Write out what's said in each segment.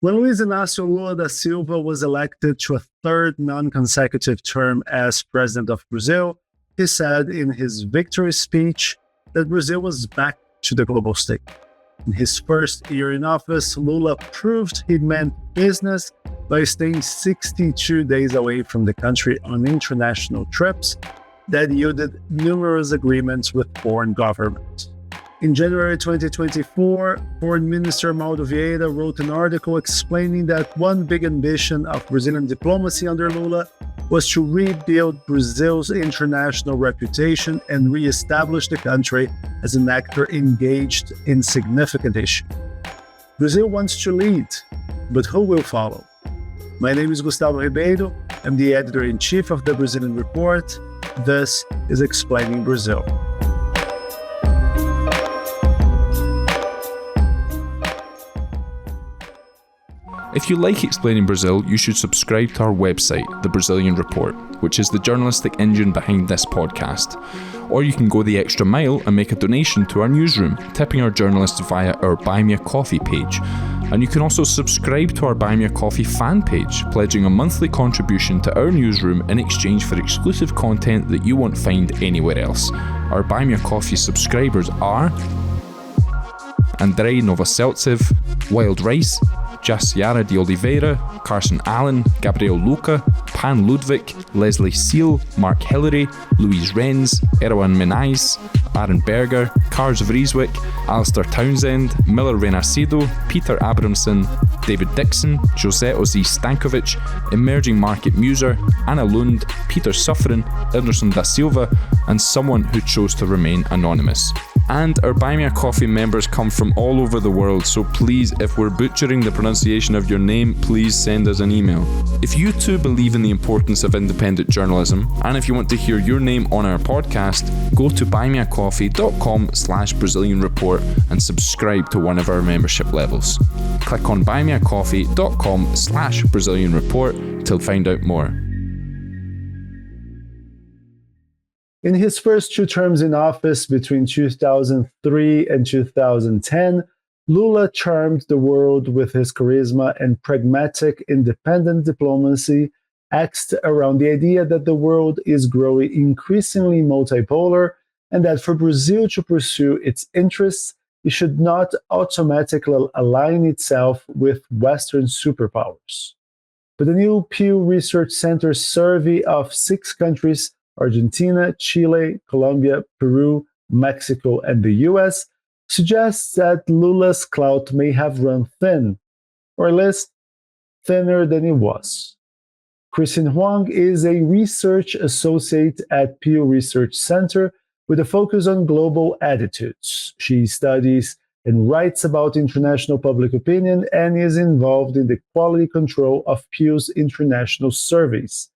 When Luiz Inácio Lula da Silva was elected to a third non-consecutive term as president of Brazil, he said in his victory speech that Brazil was back to the global stage. In his first year in office, Lula proved he meant business by staying 62 days away from the country on international trips that yielded numerous agreements with foreign governments. In January 2024, Foreign Minister Mauro Vieira wrote an article explaining that one big ambition of Brazilian diplomacy under Lula was to rebuild Brazil's international reputation and re-establish the country as an actor engaged in significant issues. Brazil wants to lead, but who will follow? My name is Gustavo Ribeiro. I'm the editor-in-chief of the Brazilian Report. This is Explaining Brazil. If you like Explaining Brazil, you should subscribe to our website, The Brazilian Report, which is the journalistic engine behind this podcast. Or you can go the extra mile and make a donation to our newsroom, tipping our journalists via our Buy Me a Coffee page. And you can also subscribe to our Buy Me a Coffee fan page, pledging a monthly contribution to our newsroom in exchange for exclusive content that you won't find anywhere else. Our Buy Me a Coffee subscribers are Andrei Novoseltsev, Wild Rice, Jaciara de Oliveira, Carson Allen, Gabriel Luca, Pan Ludwig, Leslie Seal, Mark Hillary, Louise Renz, Erwan Menais, Aaron Berger, Kars Vrieswick, Alistair Townsend, Miller Renarcido, Peter Abramson, David Dixon, Jose Ozzy Stankovic, Emerging Market Muser, Anna Lund, Peter Suffren, Anderson da Silva, and someone who chose to remain anonymous. And our Buy Me a Coffee members come from all over the world, so please, if we're butchering the pronunciation of your name, please send us an email. If you too believe in the importance of independent journalism, and if you want to hear your name on our podcast, go to buymeacoffee.com/Brazilian Report and subscribe to one of our membership levels. Click on buymeacoffee.com/Brazilian Report to find out more. In his first two terms in office between 2003 and 2010, Lula charmed the world with his charisma and pragmatic, independent diplomacy axed around the idea that the world is growing increasingly multipolar and that for Brazil to pursue its interests, it should not automatically align itself with Western superpowers. But the new Pew Research Center survey of 6 countries, Argentina, Chile, Colombia, Peru, Mexico, and the US, suggests that Lula's clout may have run thin, or at least thinner than it was. Christine Huang is a research associate at Pew Research Center with a focus on global attitudes. She studies and writes about international public opinion and is involved in the quality control of Pew's international surveys.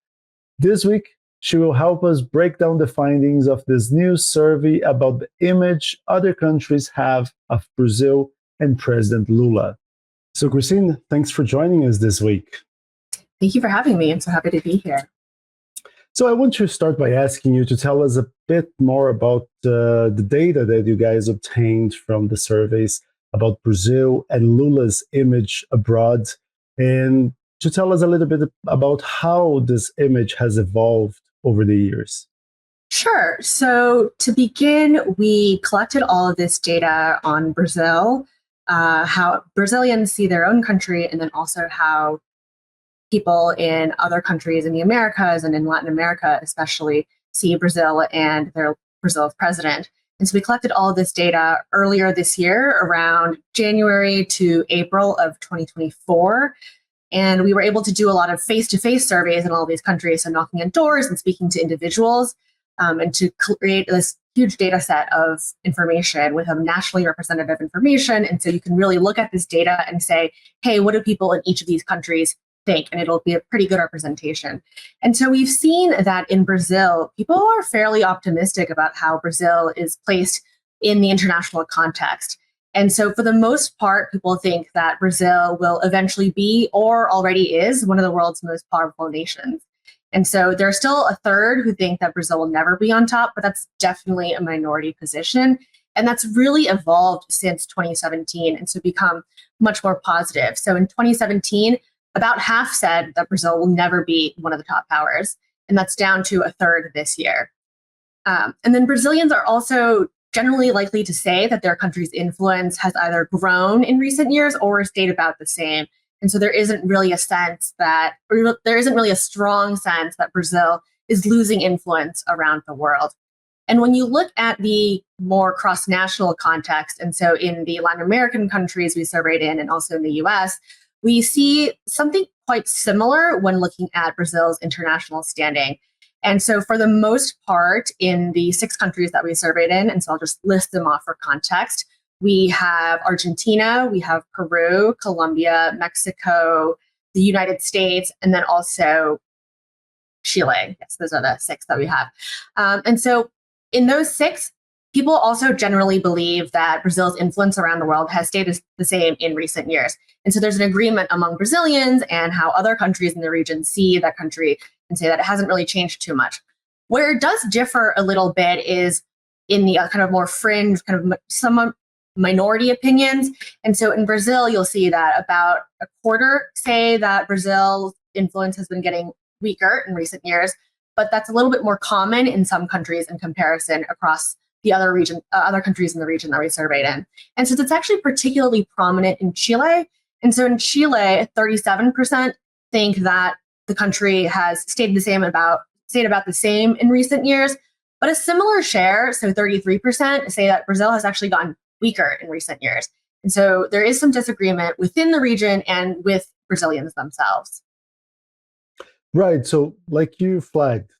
This week, she will help us break down the findings of this new survey about the image other countries have of Brazil and President Lula. So, Christine, thanks for joining us this week. Thank you for having me. I'm so happy to be here. So I want to start by asking you to tell us a bit more about the data that you guys obtained from the surveys about Brazil and Lula's image abroad, and to tell us a little bit about how this image has evolved over the years. Sure. So to begin, we collected all of this data on Brazil, how Brazilians see their own country, and then also how people in other countries in the Americas and in Latin America especially see Brazil and their Brazil's president. And so we collected all of this data earlier this year, around January to April of 2024. And we were able to do a lot of face-to-face surveys in all of these countries, so knocking on doors and speaking to individuals, and to create this huge data set of information with a nationally representative information. And so you can really look at this data and say, hey, what do people in each of these countries think? And it'll be a pretty good representation. And so we've seen that in Brazil, people are fairly optimistic about how Brazil is placed in the international context. And so for the most part, people think that Brazil will eventually be, or already is, one of the world's most powerful nations. And so there's still a third who think that Brazil will never be on top, but that's definitely a minority position. And that's really evolved since 2017, and so become much more positive. So in 2017, about half said that Brazil will never be one of the top powers, and that's down to a third this year. And then Brazilians are also generally likely to say that their country's influence has either grown in recent years or stayed about the same. And so there isn't really a sense that, or there isn't really a strong sense that Brazil is losing influence around the world. And when you look at the more cross-national context, and so in the Latin American countries we surveyed in, and also in the US, we see something quite similar when looking at Brazil's international standing. And so for the most part, in the 6 countries that we surveyed in, and so I'll just list them off for context, we have Argentina, we have Peru, Colombia, Mexico, the United States, and then also Chile. Yes, those are the 6 that we have. And so in those 6, people also generally believe that Brazil's influence around the world has stayed the same in recent years. And so there's an agreement among Brazilians and how other countries in the region see that country and say that it hasn't really changed too much. Where it does differ a little bit is in the kind of more fringe, kind of some minority opinions. And so in Brazil, you'll see that about a quarter say that Brazil's influence has been getting weaker in recent years, but that's a little bit more common in some countries in comparison across the other countries in the region that we surveyed in. And so it's actually particularly prominent in Chile. And so in Chile, 37% think that the country has stayed about the same in recent years, but a similar share, so 33%, say that Brazil has actually gotten weaker in recent years. And so there is some disagreement within the region and with Brazilians themselves. Right. So like you flagged,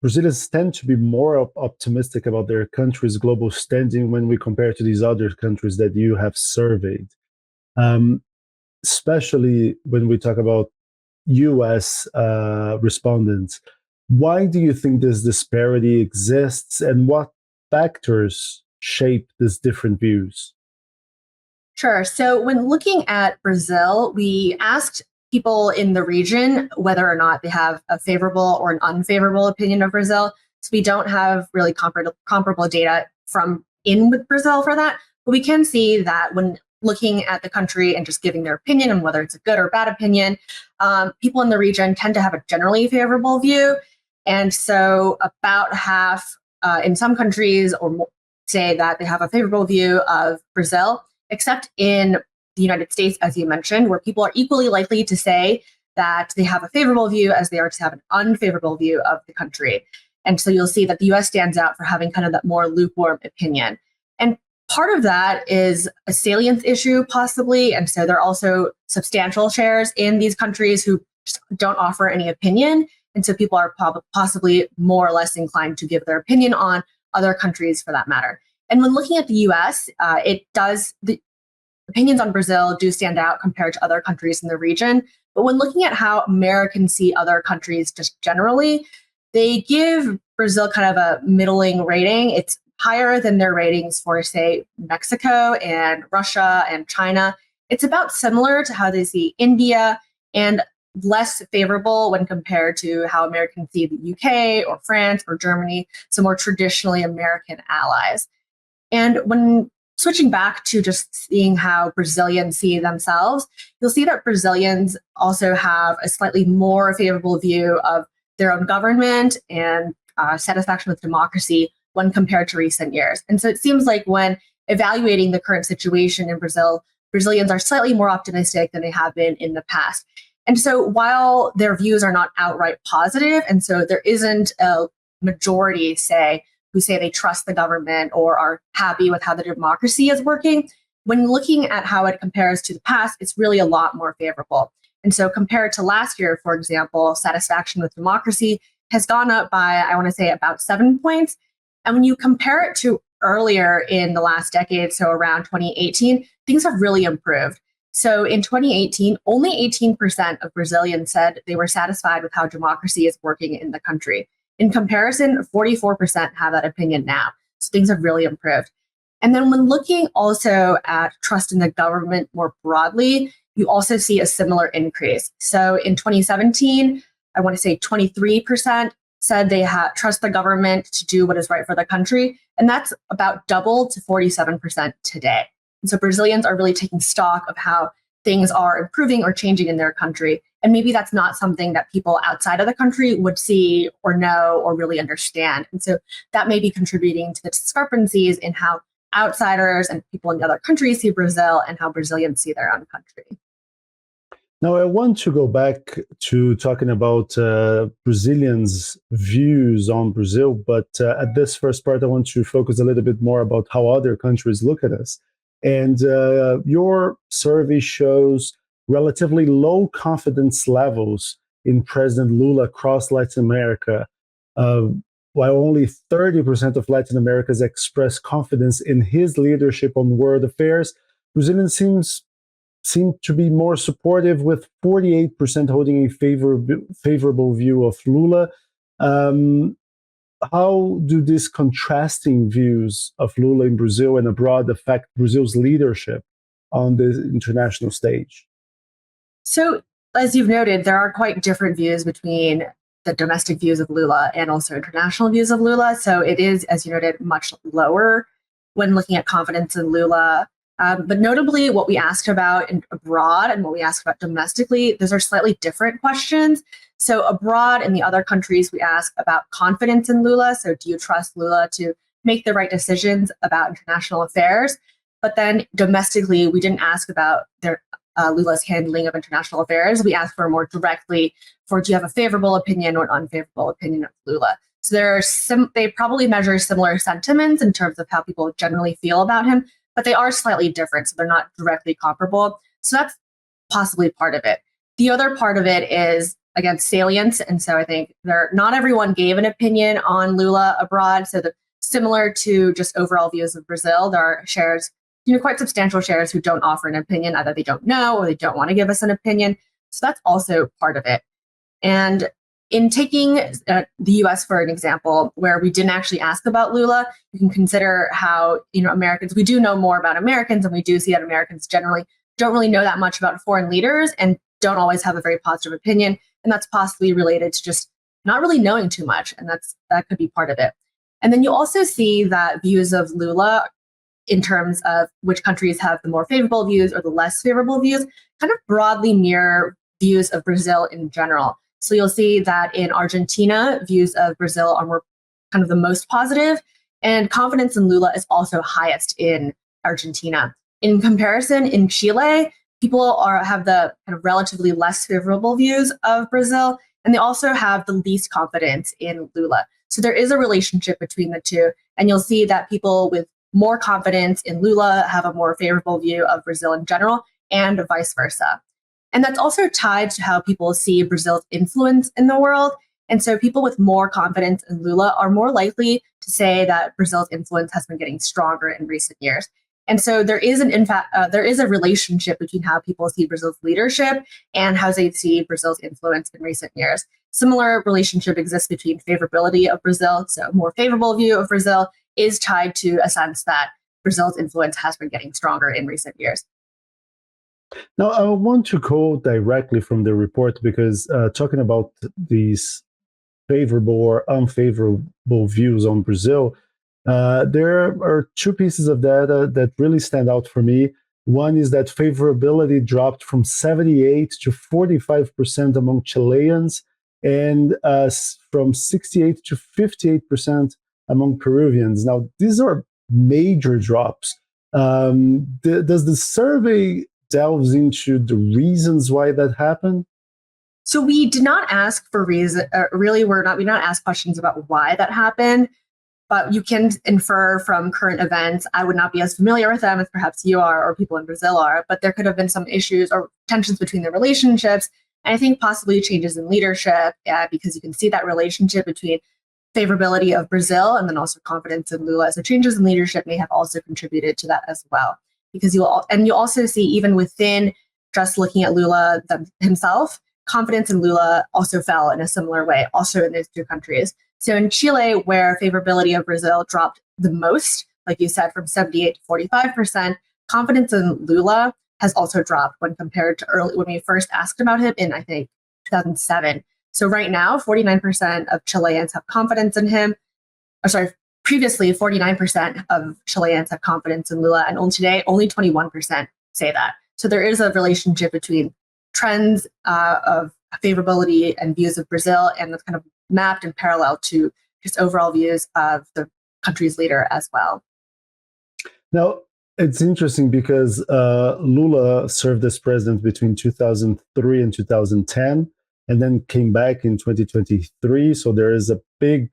Brazilians tend to be more optimistic about their country's global standing when we compare to these other countries that you have surveyed, especially when we talk about US respondents. Why do you think this disparity exists, and what factors shape these different views? Sure. So when looking at Brazil, we asked people in the region whether or not they have a favorable or an unfavorable opinion of Brazil. So we don't have really comparable data from with Brazil for that, but we can see that when looking at the country and just giving their opinion and whether it's a good or bad opinion, people in the region tend to have a generally favorable view. And so about half in some countries say that they have a favorable view of Brazil, except in the United States, as you mentioned, where people are equally likely to say that they have a favorable view as they are to have an unfavorable view of the country. And so you'll see that the US stands out for having kind of that more lukewarm opinion. And part of that is a salience issue, possibly. And so there are also substantial shares in these countries who don't offer any opinion. And so people are possibly more or less inclined to give their opinion on other countries for that matter. And when looking at the US, the opinions on Brazil do stand out compared to other countries in the region. But when looking at how Americans see other countries just generally, they give Brazil kind of a middling rating. It's higher than their ratings for, say, Mexico and Russia and China. It's about similar to how they see India, and less favorable when compared to how Americans see the UK or France or Germany, so more traditionally American allies. And when switching back to just seeing how Brazilians see themselves, you'll see that Brazilians also have a slightly more favorable view of their own government and satisfaction with democracy when compared to recent years. And so it seems like when evaluating the current situation in Brazil, Brazilians are slightly more optimistic than they have been in the past. And so while their views are not outright positive, and so there isn't a majority, who say they trust the government or are happy with how the democracy is working, when looking at how it compares to the past, it's really a lot more favorable. And so compared to last year, for example, satisfaction with democracy has gone up by, I want to say, about 7 points. And when you compare it to earlier in the last decade, so around 2018, things have really improved. So in 2018, only 18% of Brazilians said they were satisfied with how democracy is working in the country. In comparison, 44% have that opinion now. So things have really improved. And then when looking also at trust in the government more broadly, you also see a similar increase. So in 2017, I want to say 23% said they trust the government to do what is right for the country. And that's about double to 47% today. And so Brazilians are really taking stock of how things are improving or changing in their country. And maybe that's not something that people outside of the country would see or know or really understand. And so that may be contributing to the discrepancies in how outsiders and people in other countries see Brazil and how Brazilians see their own country. Now, I want to go back to talking about Brazilians' views on Brazil, but at this first part, I want to focus a little bit more about how other countries look at us. And your survey shows relatively low confidence levels in President Lula across Latin America, while only 30% of Latin Americans express confidence in his leadership on world affairs. Brazilians seem to be more supportive, with 48% holding a favorable view of Lula. How do these contrasting views of Lula in Brazil and abroad affect Brazil's leadership on the international stage? So, as you've noted, there are quite different views between the domestic views of Lula and also international views of Lula. So it is, as you noted, much lower when looking at confidence in Lula. But notably, what we asked about abroad and what we asked about domestically, those are slightly different questions. So abroad in the other countries, we ask about confidence in Lula. So do you trust Lula to make the right decisions about international affairs? But then domestically, we didn't ask about Lula's handling of international affairs. We asked for more directly for, do you have a favorable opinion or an unfavorable opinion of Lula? So they probably measure similar sentiments in terms of how people generally feel about him, but they are slightly different, so they're not directly comparable. So that's possibly part of it. The other part of it is, again, salience. And so I think not everyone gave an opinion on Lula abroad. So similar to just overall views of Brazil, there are shares, quite substantial shares who don't offer an opinion. Either they don't know or they don't want to give us an opinion. So that's also part of it. And in taking the US for an example, where we didn't actually ask about Lula, you can consider how, Americans, we do know more about Americans, and we do see that Americans generally don't really know that much about foreign leaders and don't always have a very positive opinion. And that's possibly related to just not really knowing too much. And that could be part of it. And then you also see that views of Lula in terms of which countries have the more favorable views or the less favorable views kind of broadly mirror views of Brazil in general. So you'll see that in Argentina, views of Brazil are more kind of the most positive, and confidence in Lula is also highest in Argentina. In comparison, in Chile, people have the kind of relatively less favorable views of Brazil, and they also have the least confidence in Lula. So there is a relationship between the two, and you'll see that people with more confidence in Lula have a more favorable view of Brazil in general, and vice versa. And that's also tied to how people see Brazil's influence in the world. And so people with more confidence in Lula are more likely to say that Brazil's influence has been getting stronger in recent years. And so there is a relationship between how people see Brazil's leadership and how they see Brazil's influence in recent years. Similar relationship exists between favorability of Brazil. So a more favorable view of Brazil is tied to a sense that Brazil's influence has been getting stronger in recent years. Now, I want to quote directly from the report, because talking about these favorable or unfavorable views on Brazil, there are two pieces of data that really stand out for me. One is that favorability dropped from 78 to 45% among Chileans, and from 68 to 58% among Peruvians. Now, these are major drops. Does the survey delves into the reasons why that happened? So we did not ask for reason. We did not ask questions about why that happened, but you can infer from current events. I would not be as familiar with them as perhaps you are or people in Brazil are, but there could have been some issues or tensions between the relationships. And I think possibly changes in leadership, because you can see that relationship between favorability of Brazil and then also confidence in Lula. So changes in leadership may have also contributed to that as well. Because you'll also see, even within just looking at Lula himself, confidence in Lula also fell in a similar way, also in those two countries. So in Chile, where favorability of Brazil dropped the most, like you said, from 78 to 45%, confidence in Lula has also dropped when compared to when we first asked about him in, I think, 2007. So right now, 49% of Chileans have confidence in him. previously 49% of Chileans have confidence in Lula, and today only 21% say that. So there is a relationship between trends of favorability and views of Brazil, and that's kind of mapped and parallel to just overall views of the country's leader as well. Now, it's interesting because Lula served as president between 2003 and 2010, and then came back in 2023. So there is a big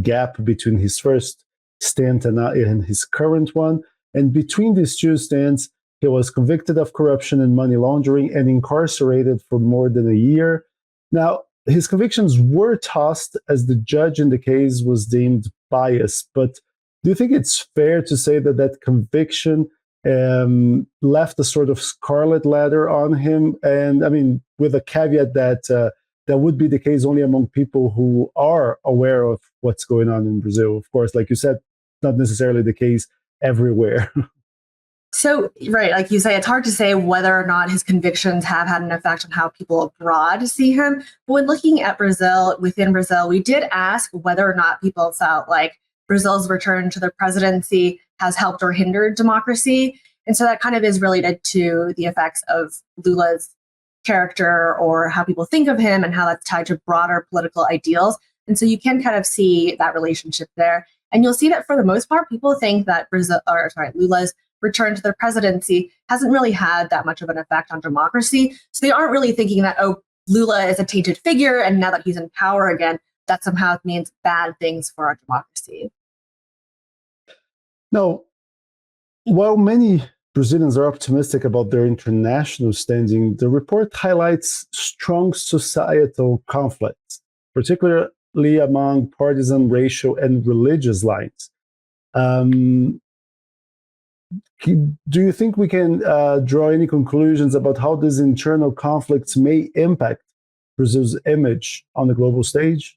gap between his first stint and his current one. And between these two stints, he was convicted of corruption and money laundering and incarcerated for more than a year. Now, his convictions were tossed as the judge in the case was deemed biased. But do you think it's fair to say that that conviction left a sort of scarlet letter on him? And I mean, with a caveat that that would be the case only among people who are aware of what's going on in Brazil. Of course, like you said, not necessarily the case everywhere. So, right, like you say, it's hard to say whether or not his convictions have had an effect on how people abroad see him. But when looking at Brazil, within Brazil, we did ask whether or not people felt like Brazil's return to the presidency has helped or hindered democracy. And so that kind of is related to the effects of Lula's character or how people think of him and how that's tied to broader political ideals. And so you can kind of see that relationship there. And you'll see that for the most part, people think that Lula's return to the presidency hasn't really had that much of an effect on democracy. So they aren't really thinking that, oh, Lula is a tainted figure, and now that he's in power again, that somehow means bad things for our democracy. Now, while many Brazilians are optimistic about their international standing, the report highlights strong societal conflicts, particularly among partisan, racial, and religious lines. Do you think we can draw any conclusions about how these internal conflicts may impact Brazil's image on the global stage?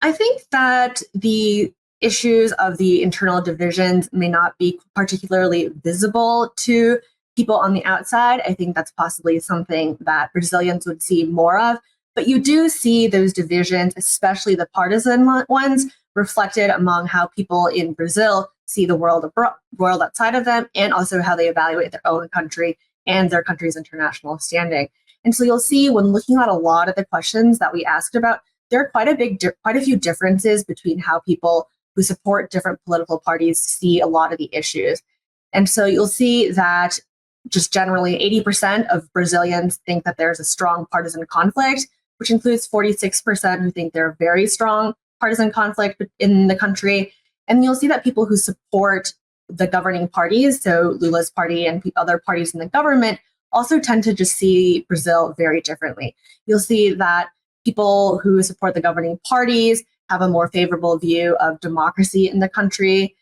I think that the issues of the internal divisions may not be particularly visible to people on the outside. I think that's possibly something that Brazilians would see more of. But you do see those divisions, especially the partisan ones, reflected among how people in Brazil see the world outside of them, and also how they evaluate their own country and their country's international standing. And so you'll see when looking at a lot of the questions that we asked about, there are quite a few differences between how people who support different political parties see a lot of the issues. And so you'll see that just generally 80% of Brazilians think that there's a strong partisan conflict, which includes 46% who think there's very strong partisan conflict in the country. And you'll see that people who support the governing parties, so Lula's party and other parties in the government, also tend to just see Brazil very differently. You'll see that people who support the governing parties have a more favorable view of democracy in the country.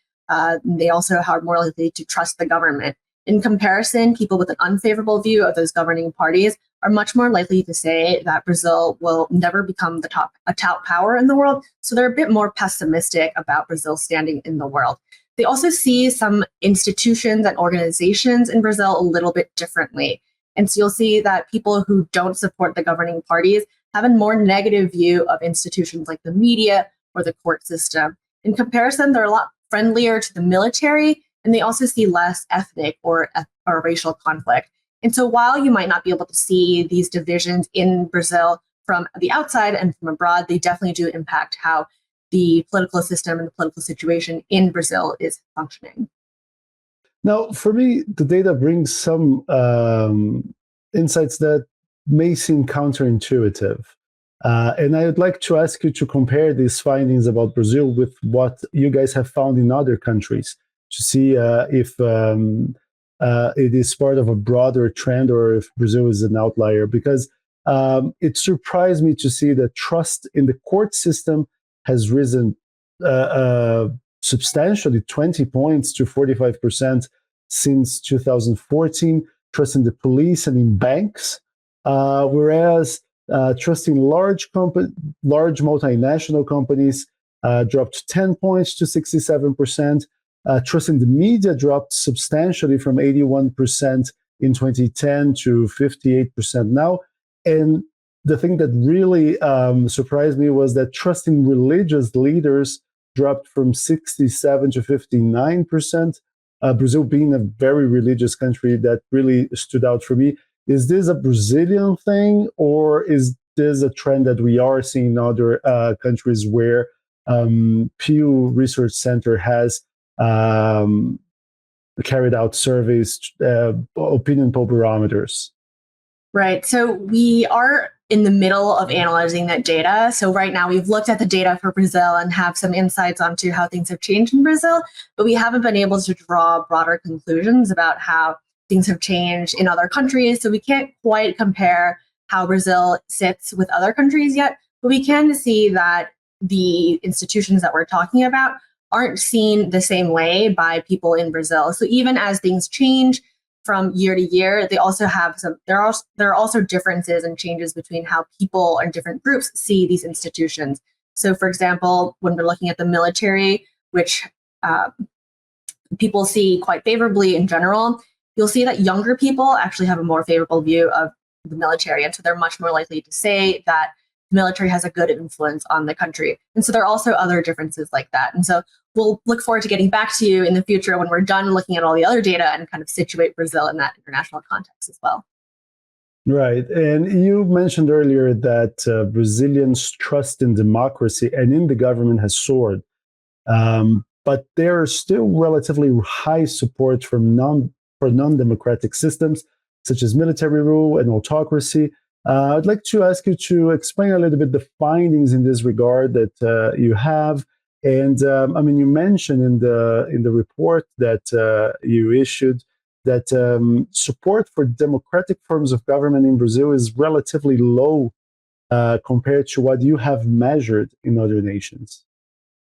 They also are more likely to trust the government. In comparison, people with an unfavorable view of those governing parties are much more likely to say that Brazil will never become a top power in the world. So they're a bit more pessimistic about Brazil's standing in the world. They also see some institutions and organizations in Brazil a little bit differently. And so you'll see that people who don't support the governing parties have a more negative view of institutions like the media or the court system. In comparison, they're a lot friendlier to the military, and they also see less ethnic or racial conflict. And so while you might not be able to see these divisions in Brazil from the outside and from abroad, they definitely do impact how the political system and the political situation in Brazil is functioning. Now, for me, the data brings some insights that may seem counterintuitive. And I would like to ask you to compare these findings about Brazil with what you guys have found in other countries to see if it is part of a broader trend or if Brazil is an outlier. Because it surprised me to see that trust in the court system has risen substantially, 20 points to 45% since 2014, trust in the police and in banks, whereas trust in large multinational companies dropped 10 points to 67%. Trust in the media dropped substantially from 81% in 2010 to 58% now. And the thing that really surprised me was that trust in religious leaders dropped from 67 to 59%. Brazil being a very religious country, that really stood out for me. Is this a Brazilian thing, or is this a trend that we are seeing in other countries where Pew Research Center has carried out surveys, opinion poll barometers? Right. So we are in the middle of analyzing that data. So right now we've looked at the data for Brazil and have some insights onto how things have changed in Brazil, but we haven't been able to draw broader conclusions about how things have changed in other countries. So we can't quite compare how Brazil sits with other countries yet, but we can see that the institutions that we're talking about aren't seen the same way by people in Brazil. So even as things change from year to year, they also have there are also differences and changes between how people and different groups see these institutions. So for example, when we're looking at the military, which people see quite favorably in general, you'll see that younger people actually have a more favorable view of the military. And so they're much more likely to say that the military has a good influence on the country. And so there are also other differences like that. And so we'll look forward to getting back to you in the future when we're done looking at all the other data and kind of situate Brazil in that international context as well. Right. And you mentioned earlier that Brazilians' trust in democracy and in the government has soared. But there are still relatively high support for non-democratic systems, such as military rule and autocracy. I'd like to ask you to explain a little bit the findings in this regard that you have. And you mentioned in the report that you issued that support for democratic forms of government in Brazil is relatively low compared to what you have measured in other nations.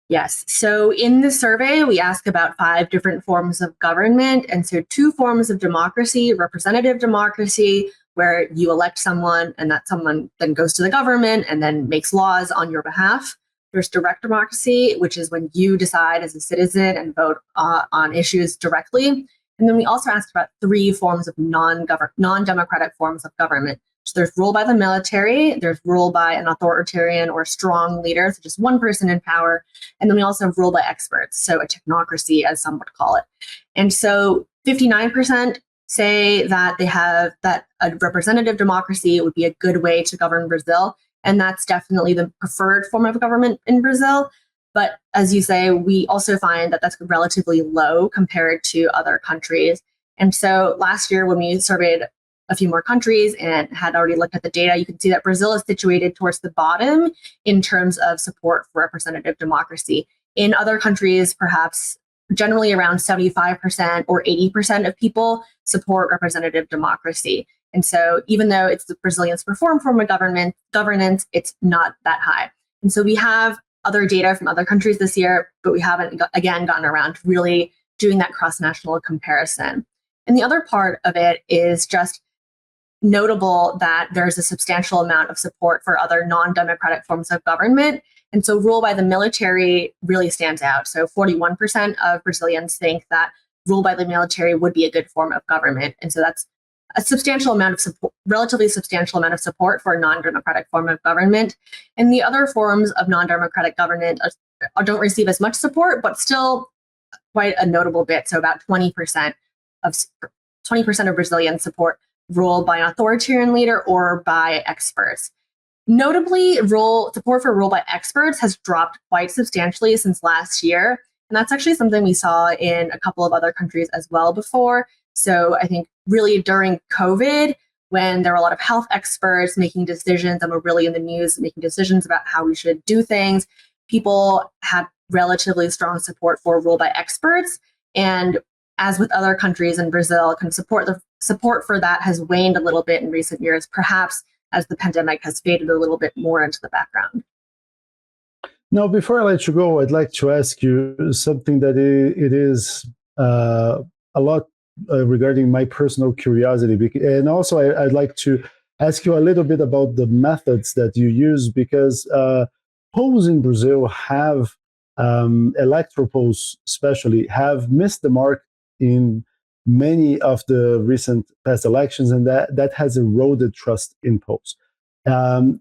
Yes. So in the survey, we ask about 5 different forms of government. And so 2 forms of democracy: representative democracy, where you elect someone and that someone then goes to the government and then makes laws on your behalf. There's direct democracy, which is when you decide as a citizen and vote on issues directly. And then we also asked about 3 forms of non-democratic forms of government. So there's rule by the military, there's rule by an authoritarian or strong leader, so just one person in power. And then we also have rule by experts, so a technocracy, as some would call it. And so 59% say that they have that a representative democracy would be a good way to govern Brazil. And that's definitely the preferred form of government in Brazil. But as you say, we also find that that's relatively low compared to other countries. And so last year, when we surveyed a few more countries and had already looked at the data, you can see that Brazil is situated towards the bottom in terms of support for representative democracy. In other countries, perhaps generally around 75% or 80% of people support representative democracy. And so even though it's the Brazilians' preferred form of governance, it's not that high. And so we have other data from other countries this year, but we haven't, again, gotten around to really doing that cross-national comparison. And the other part of it is just notable that there's a substantial amount of support for other non-democratic forms of government. And so rule by the military really stands out. So 41% of Brazilians think that rule by the military would be a good form of government. And so that's a substantial amount of support, relatively substantial amount of support for a non-democratic form of government. And the other forms of non-democratic government don't receive as much support, but still quite a notable bit. So about 20% of Brazilians support rule by an authoritarian leader or by experts. Notably, support for rule by experts has dropped quite substantially since last year. And that's actually something we saw in a couple of other countries as well before. So I think really during COVID, when there were a lot of health experts making decisions and were really in the news making decisions about how we should do things, people had relatively strong support for rule by experts. And as with other countries in Brazil, the support for that has waned a little bit in recent years, perhaps as the pandemic has faded a little bit more into the background. Now, before I let you go, I'd like to ask you something that it is a lot regarding my personal curiosity. And also, I'd like to ask you a little bit about the methods that you use, because polls in Brazil have, electoral polls especially, have missed the mark in many of the recent past elections, and that has eroded trust in polls.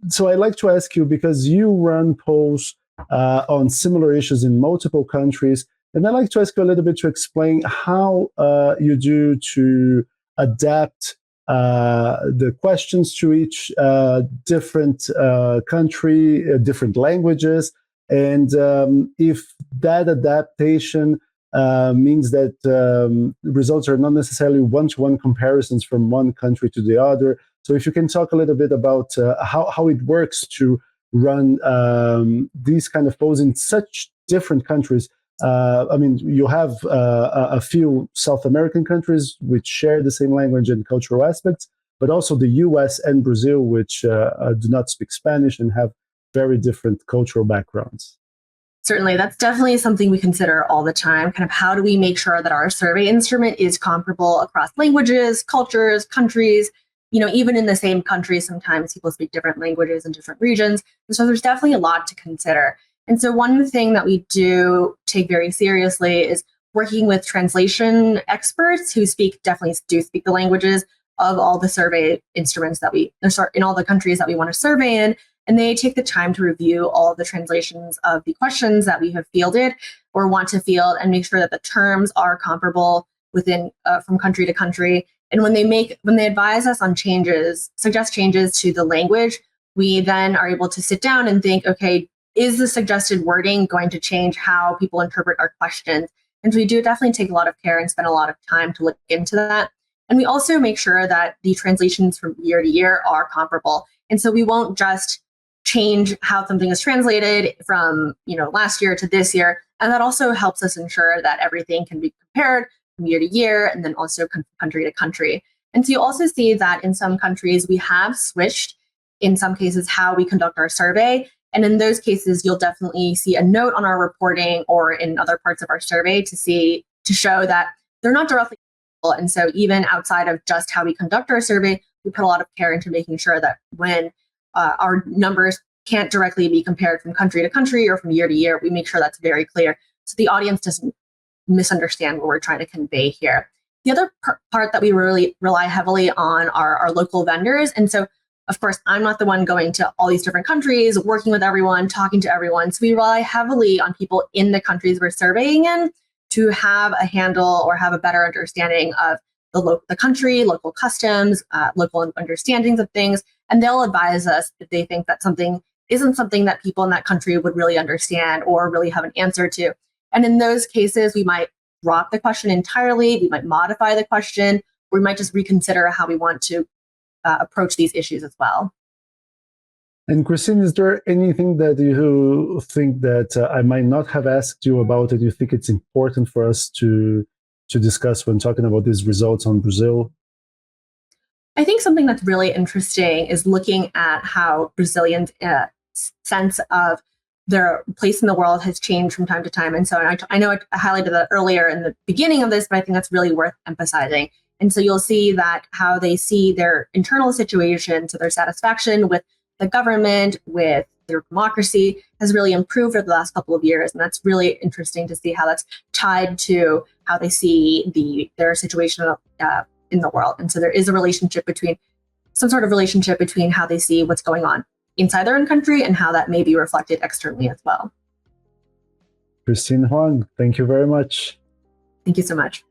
So I'd like to ask you, because you run polls on similar issues in multiple countries. And I'd like to ask you a little bit to explain how you do to adapt the questions to each different country, different languages, and if that adaptation means that results are not necessarily one-to-one comparisons from one country to the other. So if you can talk a little bit about how it works to run these kind of polls in such different countries. I mean, you have a few South American countries which share the same language and cultural aspects, but also the US and Brazil, which do not speak Spanish and have very different cultural backgrounds. Certainly, that's definitely something we consider all the time. Kind of how do we make sure that our survey instrument is comparable across languages, cultures, countries? You know, even in the same country, sometimes people speak different languages in different regions. And so there's definitely a lot to consider. And so one thing that we do take very seriously is working with translation experts who definitely do speak the languages of all the survey instruments that in all the countries that we want to survey in. And they take the time to review all of the translations of the questions that we have fielded or want to field and make sure that the terms are comparable within from country to country. And when they advise us on suggest changes to the language, we then are able to sit down and think, okay, is the suggested wording going to change how people interpret our questions? And so we do definitely take a lot of care and spend a lot of time to look into that. And we also make sure that the translations from year to year are comparable. And so we won't just change how something is translated from last year to this year. And that also helps us ensure that everything can be compared from year to year and then also country to country. And so you also see that in some countries, we have switched, in some cases, how we conduct our survey. And in those cases, you'll definitely see a note on our reporting or in other parts of our survey to show that they're not directly equal. And so even outside of just how we conduct our survey, we put a lot of care into making sure that when our numbers can't directly be compared from country to country or from year to year, we make sure that's very clear so the audience doesn't misunderstand what we're trying to convey here. The other part that we really rely heavily on are our local vendors. And so, of course, I'm not the one going to all these different countries, working with everyone, talking to everyone. So we rely heavily on people in the countries we're surveying in to have a handle or have a better understanding of the country, local customs, local understandings of things. And they'll advise us if they think that something isn't something that people in that country would really understand or really have an answer to. And in those cases, we might drop the question entirely, we might modify the question, or we might just reconsider how we want to approach these issues as well. And Christine, is there anything that you think that I might not have asked you about that you think it's important for us to discuss when talking about these results on Brazil? I think something that's really interesting is looking at how Brazilians' sense of their place in the world has changed from time to time. And so I know I highlighted that earlier in the beginning of this, but I think that's really worth emphasizing. And so you'll see that how they see their internal situation, so their satisfaction with the government, with their democracy, has really improved over the last couple of years. And that's really interesting to see how that's tied to how they see their situation in the world. And so there is some sort of relationship between how they see what's going on inside their own country and how that may be reflected externally as well. Christine Huang, thank you very much. Thank you so much.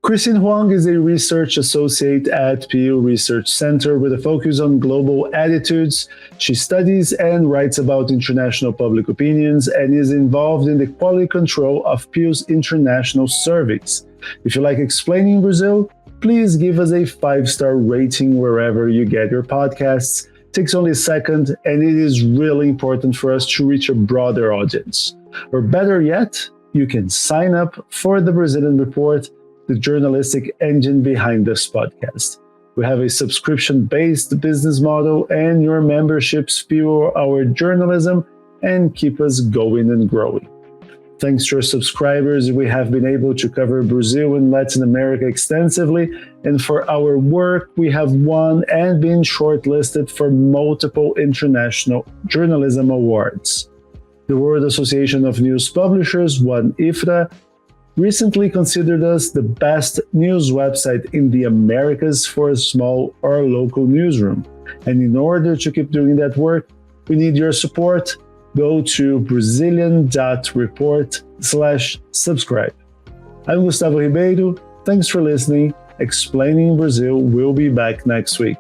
Christine Huang is a research associate at Pew Research Center with a focus on global attitudes. She studies and writes about international public opinions and is involved in the quality control of Pew's international surveys. If you like explaining Brazil, please give us a 5-star rating wherever you get your podcasts. It takes only a second, and it is really important for us to reach a broader audience. Or better yet, you can sign up for the Brazilian Report, the journalistic engine behind this podcast. We have a subscription-based business model, and your memberships fuel our journalism and keep us going and growing. Thanks to our subscribers, we have been able to cover Brazil and Latin America extensively, and for our work, we have won and been shortlisted for multiple international journalism awards. The World Association of News Publishers, IFRA, recently considered us the best news website in the Americas for a small or local newsroom. And in order to keep doing that work, we need your support. go to brazilian.report/subscribe. I'm Gustavo Ribeiro. Thanks for listening. Explaining Brazil will be back next week.